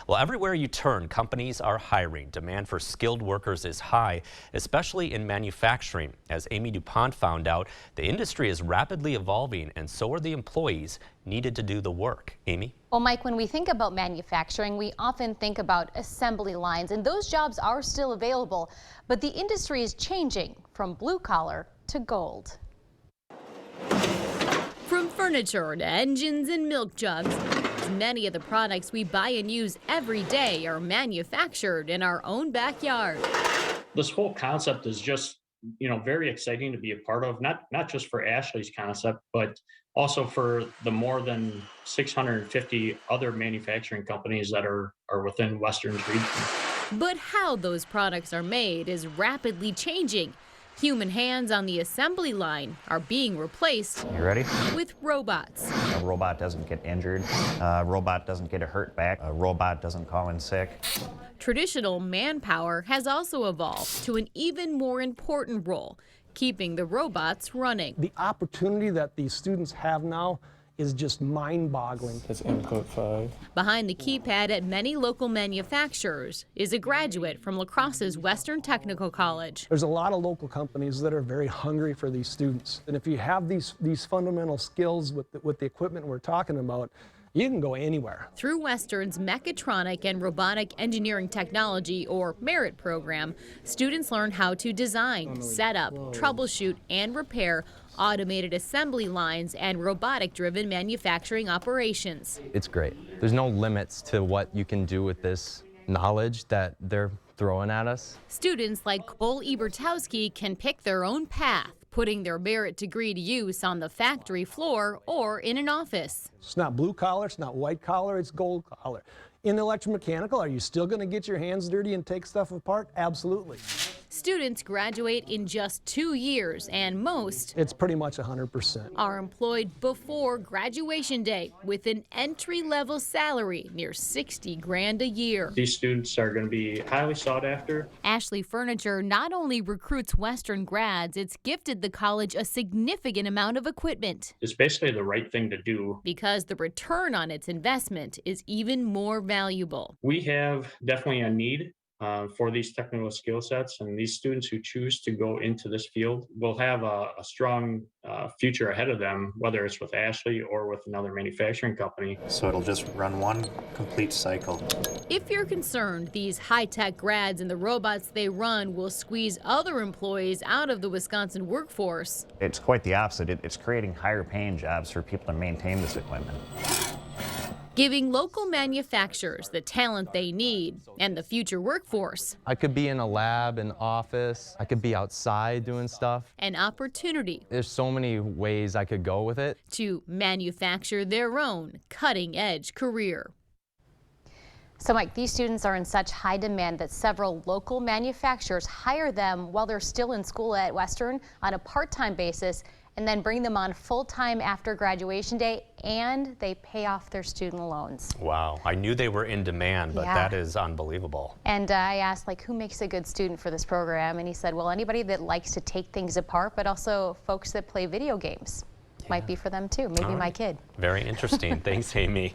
Well, everywhere you turn, companies are hiring. Demand for skilled workers is high, especially in manufacturing. As Amy DuPont found out, the industry is rapidly evolving, and so are the employees needed to do the work. Amy? Well, Mike, when we think about manufacturing, we often think about assembly lines, and those jobs are still available. But the industry is changing from blue collar to gold. From furniture to engines and milk jugs, many of the products we buy and use every day are manufactured in our own backyard. This whole concept is just, very exciting to be a part of, not just for Ashley's concept, but also for the more than 650 other manufacturing companies that are within Western's region. But how those products are made is rapidly changing. Human hands on the assembly line are being replaced You ready? with robots. A robot doesn't get injured. A robot doesn't get a hurt back. A robot doesn't call in sick. Traditional manpower has also evolved to an even more important role, keeping the robots running. The opportunity that these students have now is just mind-boggling. That's input 5. Behind the keypad at many local manufacturers is a graduate from la-crosse's Western Technical College. There's a lot of local companies that are very hungry for these students. And if you have these fundamental skills with the equipment we're talking about, you can go anywhere. Through Western's Mechatronic and Robotic Engineering Technology, or MERIT program, students learn how to design, set up, troubleshoot, and repair automated assembly lines and robotic-driven manufacturing operations. It's great. There's no limits to what you can do with this knowledge that they're throwing at us. Students like Cole Ebertowski can pick their own path, putting their merit degree to use on the factory floor or in an office. It's not blue collar, it's not white collar, it's gold collar. In electromechanical, are you still going to get your hands dirty and take stuff apart? Absolutely. Students graduate in just 2 years, and most It's pretty much 100%. are employed before graduation day with an entry-level salary near 60 grand a year. These students are going to be highly sought after. Ashley Furniture not only recruits Western grads, it's gifted the college a significant amount of equipment It's basically the right thing to do. because the return on its investment is even more valuable. We have definitely a need for these technical skill sets, and these students who choose to go into this field will have a strong future ahead of them, whether it's with Ashley or with another manufacturing company. So it'll just run one complete cycle. If you're concerned these high-tech grads and the robots they run will squeeze other employees out of the Wisconsin workforce, It's quite the opposite. It's creating higher paying jobs for people to maintain this equipment. giving local manufacturers the talent they need and the future workforce I could be in a lab, an office. I could be outside doing stuff. an opportunity There's so many ways I could go with it. to manufacture their own cutting-edge career. So, Mike, these students are in such high demand that several local manufacturers hire them while they're still in school at Western on a part-time basis, and then bring them on full-time after graduation day, and they pay off their student loans. Wow, I knew they were in demand, but Yeah. that is unbelievable. And I asked, who makes a good student for this program? And he said, well, anybody that likes to take things apart, but also folks that play video games. Might be for them too, maybe All my right. kid. Very interesting. Thanks, Amy.